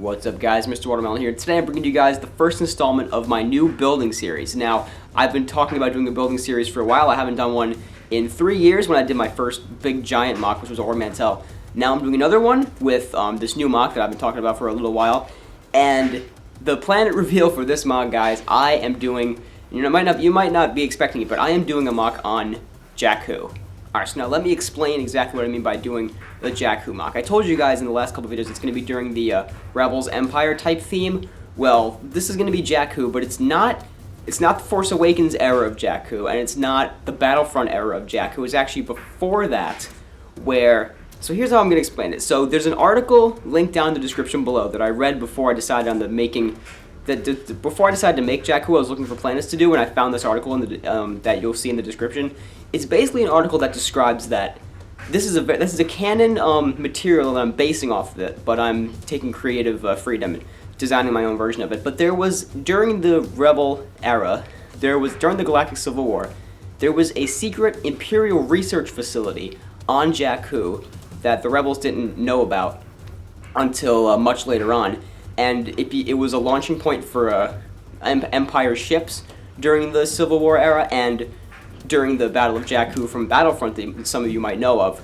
What's up guys, MisterWaterMelon here. Today I'm bringing you guys the first installment of my new building series. Now, I've been talking about doing a building series for a while. I haven't done one in 3 years when I did my first big giant mock, which was Ormantel. Now I'm doing another one with this new mock that I've been talking about for a little while. And the planet reveal for this mock, guys, I am doing, you might not be expecting it, but I am doing a mock on Jakku. Alright, so now let me explain exactly what I mean by doing the Jakku mock. I told you guys in the last couple videos it's going to be during the Rebels Empire type theme. Well, this is going to be Jakku, but it's not the Force Awakens era of Jakku, and it's not the Battlefront era of Jakku. It's actually before that, where... So here's how I'm going to explain it. So there's an article linked down in the description below that I read before I decided on the making... Before I decided to make Jakku, I was looking for planets to do, and I found this article in the, that you'll see in the description. It's basically an article that describes that this is a canon material that I'm basing off of it, but I'm taking creative freedom and designing my own version of it. But there was, during the Rebel era, during the Galactic Civil War, there was a secret Imperial research facility on Jakku that the Rebels didn't know about until much later on. And it was a launching point for Empire ships during the Civil War era and during the Battle of Jakku from Battlefront that some of you might know of.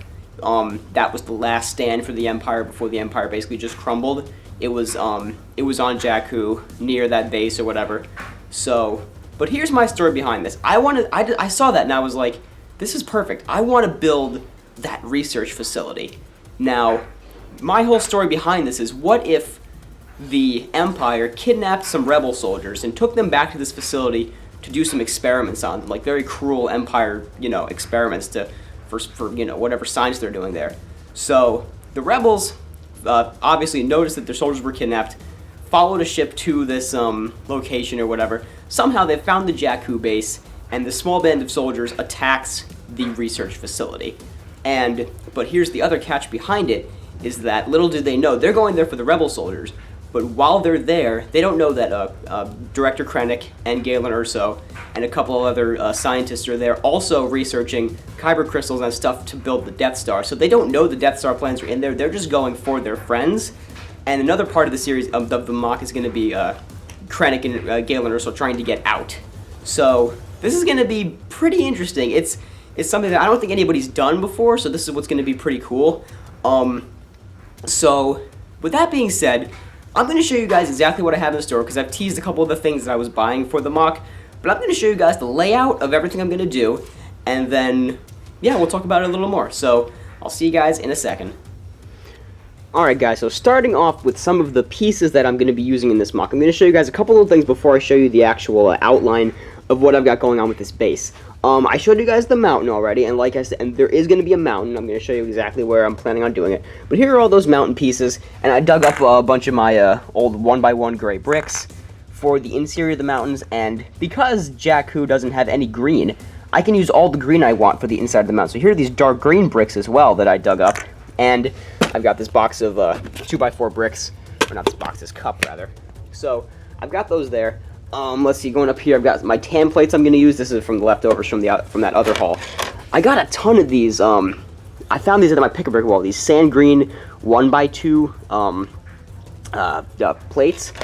That was the last stand for the Empire before the Empire basically just crumbled. It was on Jakku, near that base or whatever. So, but here's my story behind this. I saw that and I was like, this is perfect. I want to build that research facility. Now, my whole story behind this is, what if the Empire kidnapped some rebel soldiers and took them back to this facility to do some experiments on them, like very cruel Empire, experiments for whatever science they're doing there. So the rebels obviously noticed that their soldiers were kidnapped, followed a ship to this location or whatever. Somehow they found the Jakku base, and the small band of soldiers attacks the research facility. But here's the other catch behind it, is that little did they know, they're going there for the rebel soldiers. But while they're there, they don't know that Director Krennic and Galen Erso and a couple of other scientists are there also researching kyber crystals and stuff to build the Death Star. So they don't know the Death Star plans are in there. They're just going for their friends. And another part of the series of the mock is going to be Krennic and Galen Erso trying to get out. So this is going to be pretty interesting. It's something that I don't think anybody's done before, so this is what's going to be pretty cool. So with that being said, I'm going to show you guys exactly what I have in the store, because I've teased a couple of the things that I was buying for the mock, but I'm going to show you guys the layout of everything I'm going to do, and then, yeah, we'll talk about it a little more. So, I'll see you guys in a second. Alright guys, so starting off with some of the pieces that I'm going to be using in this mock, I'm going to show you guys a couple of things before I show you the actual outline of what I've got going on with this base. I showed you guys the mountain already, and like I said, and there is going to be a mountain. I'm going to show you exactly where I'm planning on doing it. But here are all those mountain pieces, and I dug up a bunch of my old 1x1 gray bricks for the interior of the mountains, and because Jakku doesn't have any green, I can use all the green I want for the inside of the mountain. So here are these dark green bricks as well that I dug up, and I've got this box of 2x4 bricks, or not this box, this cup rather. So I've got those there. Let's see, going up here, I've got my tan plates I'm going to use. This is from the leftovers from that other haul. I got a ton of these. I found these at my pick-a-brick wall. These sand green 1x2 plates.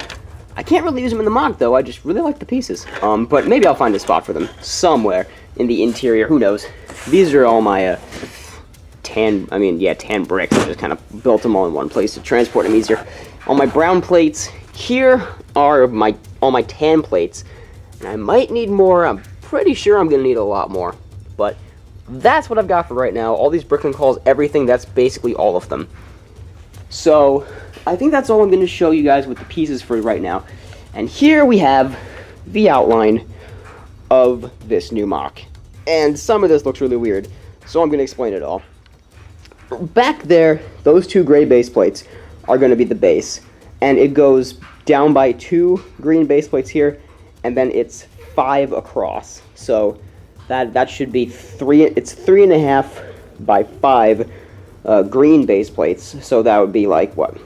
I can't really use them in the mock, though. I just really like the pieces. But maybe I'll find a spot for them somewhere in the interior. Who knows? These are all my tan bricks. I just kind of built them all in one place to transport them easier. All my brown plates. Here are all my tan plates, and I might need more. I'm pretty sure I'm going to need a lot more, but that's what I've got for right now. All these Bricklin calls, everything, that's basically all of them. So I think that's all I'm going to show you guys with the pieces for right now. And here we have the outline of this new mock. And some of this looks really weird, so I'm going to explain it all. Back there, those two gray base plates are going to be the base. And it goes down by 2 green base plates here, and then it's 5 across. So that should be 3. It's 3.5 by 5 green base plates. So that would be like what,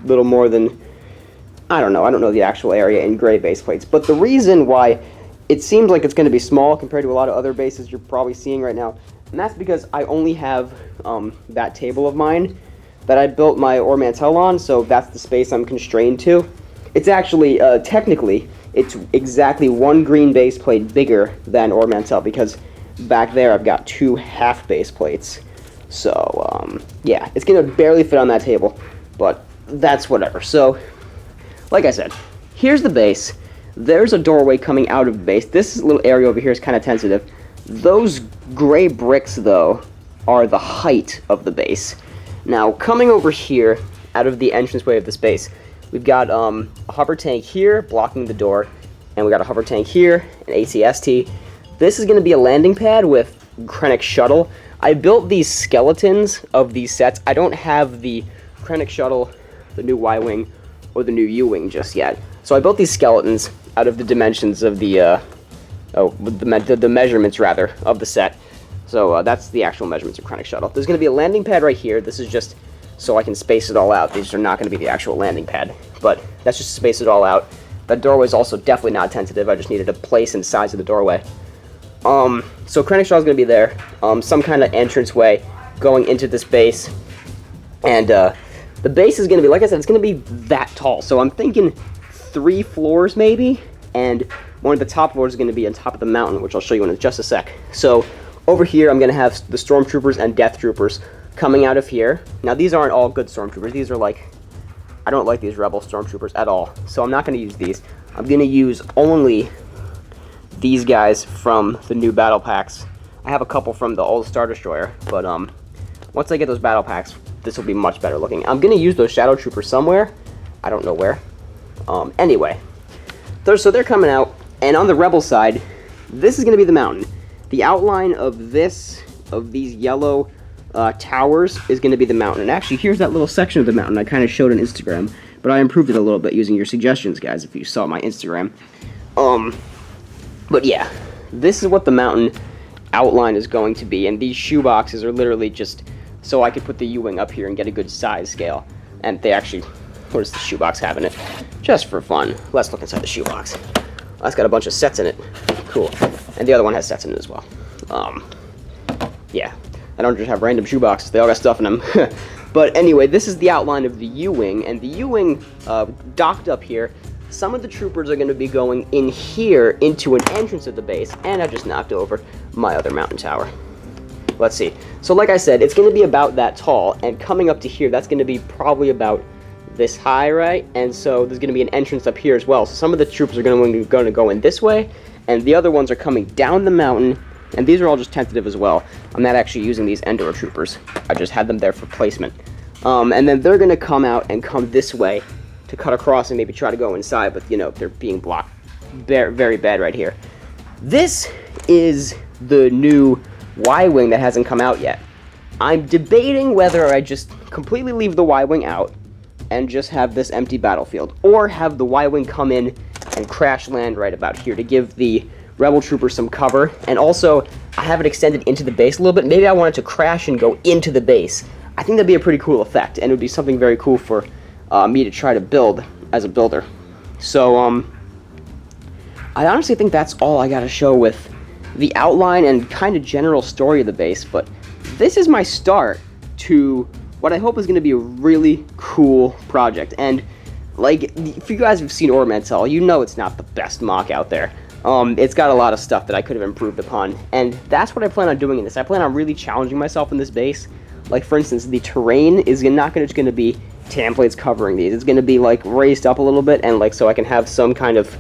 little more than, I don't know the actual area in gray base plates. But the reason why it seems like it's going to be small compared to a lot of other bases you're probably seeing right now, and that's because I only have that table of mine that I built my Ormantel on, so that's the space I'm constrained to. It's actually, technically, it's exactly one green base plate bigger than Ormantel, because back there I've got 2 half base plates. So, yeah, it's going to barely fit on that table, but that's whatever. So, like I said, here's the base. There's a doorway coming out of the base. This little area over here is kind of tentative. Those gray bricks, though, are the height of the base. Now, coming over here, out of the entranceway of this base, we've got a hover tank here blocking the door, and we got a hover tank here, an ATST. This is going to be a landing pad with Krennic shuttle. I built these skeletons of these sets. I don't have the Krennic shuttle, the new Y-wing, or the new U-wing just yet. So I built these skeletons out of the dimensions of the measurements, rather, of the set. So that's the actual measurements of Krennic shuttle. There's going to be a landing pad right here. This is just so I can space it all out. These are not going to be the actual landing pad, but that's just to space it all out. That doorway is also definitely not tentative. I just needed a place and size of the doorway. So Krennic shuttle is going to be there. Some kind of entranceway going into this base. And the base is going to be, like I said, it's going to be that tall. So I'm thinking 3 floors maybe, and one of the top floors is going to be on top of the mountain, which I'll show you in just a sec. So over here I'm going to have the stormtroopers and death troopers coming out of here. Now these aren't all good stormtroopers. These are like, I don't like these rebel stormtroopers at all, so I'm not going to use these. I'm going to use only these guys from the new battle packs. I have a couple from the old Star Destroyer, but once I get those battle packs, this will be much better looking. I'm going to use those shadow troopers somewhere. I don't know where. Anyway, so they're coming out, and on the rebel side, this is going to be the mountain. The outline of these yellow towers is going to be the mountain. And actually, here's that little section of the mountain I kind of showed on Instagram, but I improved it a little bit using your suggestions, guys, if you saw my Instagram. But yeah, this is what the mountain outline is going to be, and these shoe boxes are literally just so I could put the U-wing up here and get a good size scale. And they actually, what does the shoebox have in it? Just for fun. Let's look inside the shoebox. That's got a bunch of sets in it. Cool. And the other one has sets in it as well. Yeah. I don't just have random shoeboxes. They all got stuff in them. But anyway, this is the outline of the U-wing. And the U-wing docked up here. Some of the troopers are going to be going in here into an entrance of the base. And I just knocked over my other mountain tower. Let's see. So like I said, it's going to be about that tall. And coming up to here, that's going to be probably about this high, right? And so there's going to be an entrance up here as well. So some of the troopers are going to go in this way, and the other ones are coming down the mountain, and these are all just tentative as well. I'm not actually using these Endor troopers. I just had them there for placement. And then they're going to come out and come this way to cut across and maybe try to go inside, but, you know, they're being blocked very bad right here. This is the new Y-wing that hasn't come out yet. I'm debating whether I just completely leave the Y-wing out and just have this empty battlefield, or have the Y-wing come in and crash land right about here to give the rebel troopers some cover. And also, I have it extended into the base a little bit. Maybe I want it to crash and go into the base. I think that'd be a pretty cool effect, and it would be something very cool for me to try to build as a builder. So, I honestly think that's all I gotta show with the outline and kind of general story of the base, but this is my start to what I hope is going to be a really cool project. And, like, if you guys have seen Ormantel, you know it's not the best mock out there. It's got a lot of stuff that I could have improved upon, and that's what I plan on doing in this. I plan on really challenging myself in this base. Like, for instance, the terrain is not just going to be templates covering these. It's going to be, like, raised up a little bit, and, like, so I can have some kind of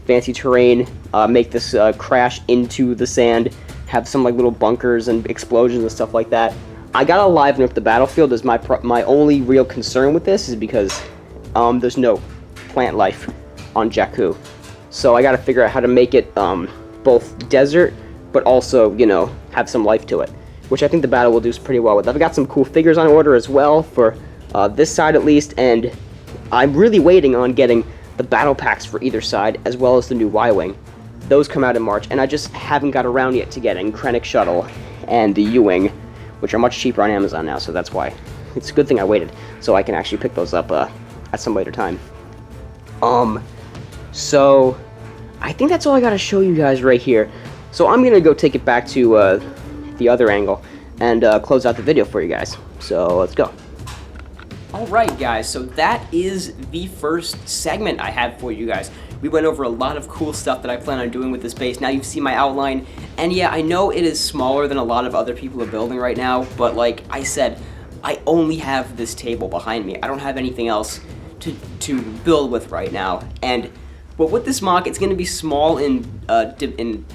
fancy terrain, make this crash into the sand, have some, like, little bunkers and explosions and stuff like that. I gotta liven up the battlefield. Is my only real concern with this is because there's no plant life on Jakku. So I gotta figure out how to make it both desert, but also, you know, have some life to it, which I think the battle will do pretty well with. I've got some cool figures on order as well for this side at least, and I'm really waiting on getting the battle packs for either side, as well as the new Y-wing. Those come out in March, and I just haven't got around yet to getting Krennic shuttle and the U-wing, which are much cheaper on Amazon now, so that's why. It's a good thing I waited, so I can actually pick those up at some later time. So I think that's all I gotta show you guys right here. So I'm gonna go take it back to the other angle and close out the video for you guys. So let's go. Alright guys, so that is the first segment I had for you guys. We went over a lot of cool stuff that I plan on doing with this base. Now you've seen my outline, and yeah, I know it is smaller than a lot of other people are building right now, but like I said, I only have this table behind me. I don't have anything else to build with right now. But with this mock, it's going to be small in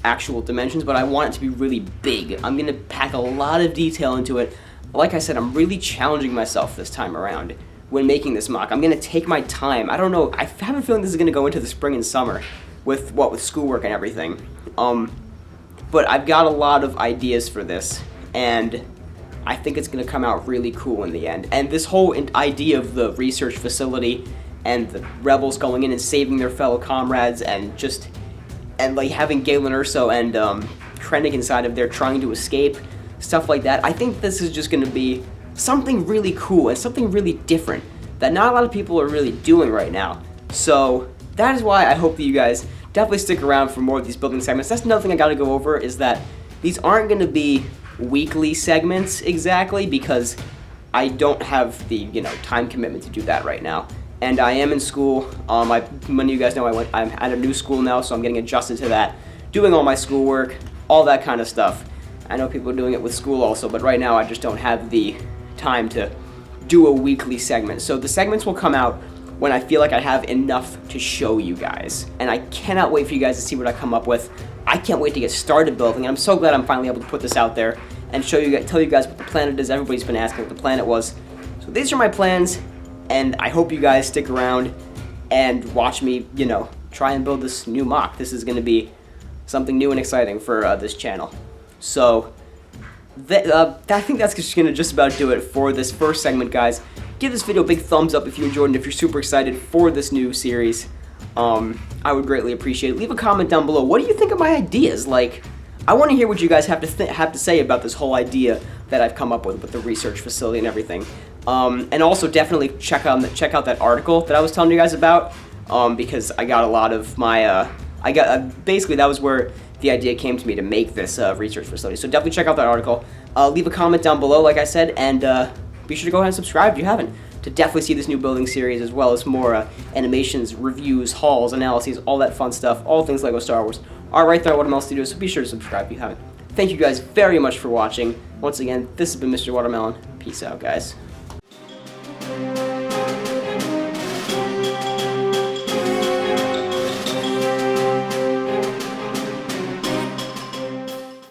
actual dimensions, but I want it to be really big. I'm going to pack a lot of detail into it. Like I said, I'm really challenging myself this time around when making this mock. I'm going to take my time. I don't know. I have a feeling this is going to go into the spring and summer with schoolwork and everything. But I've got a lot of ideas for this, and I think it's going to come out really cool in the end. And this whole idea of the research facility and the rebels going in and saving their fellow comrades and like having Galen Urso and Krennic inside of there trying to escape, stuff like that. I think this is just going to be something really cool and something really different that not a lot of people are really doing right now. So that is why I hope that you guys definitely stick around for more of these building segments. That's another thing I got to go over, is that these aren't going to be weekly segments exactly, because I don't have the time commitment to do that right now. And I am in school. Many of you guys know I'm at a new school now, so I'm getting adjusted to that, doing all my schoolwork, all that kind of stuff. I know people are doing it with school also, but right now I just don't have the time to do a weekly segment. So the segments will come out when I feel like I have enough to show you guys. And I cannot wait for you guys to see what I come up with. I can't wait to get started building, and I'm so glad I'm finally able to put this out there and tell you guys what the planet is. Everybody's been asking what the planet was. So these are my plans, and I hope you guys stick around and watch me, try and build this new mock. This is going to be something new and exciting for this channel. So I think that's just going to just about do it for this first segment, guys. Give this video a big thumbs up if you enjoyed, and if you're super excited for this new series, I would greatly appreciate it. Leave a comment down below. What do you think of my ideas? Like, I want to hear what you guys have to say about this whole idea that I've come up with the research facility and everything. And also definitely check out that article that I was telling you guys about, because I got a lot of my basically that was where the idea came to me to make this research facility. So definitely check out that article. Leave a comment down below, like I said, and be sure to go ahead and subscribe if you haven't, to definitely see this new building series, as well as more animations, reviews, hauls, analyses, all that fun stuff, all things Lego Star Wars are right there at WaterMelon Studios, so be sure to subscribe if you haven't. Thank you guys very much for watching. Once again, this has been Mr. Watermelon. Peace out, guys.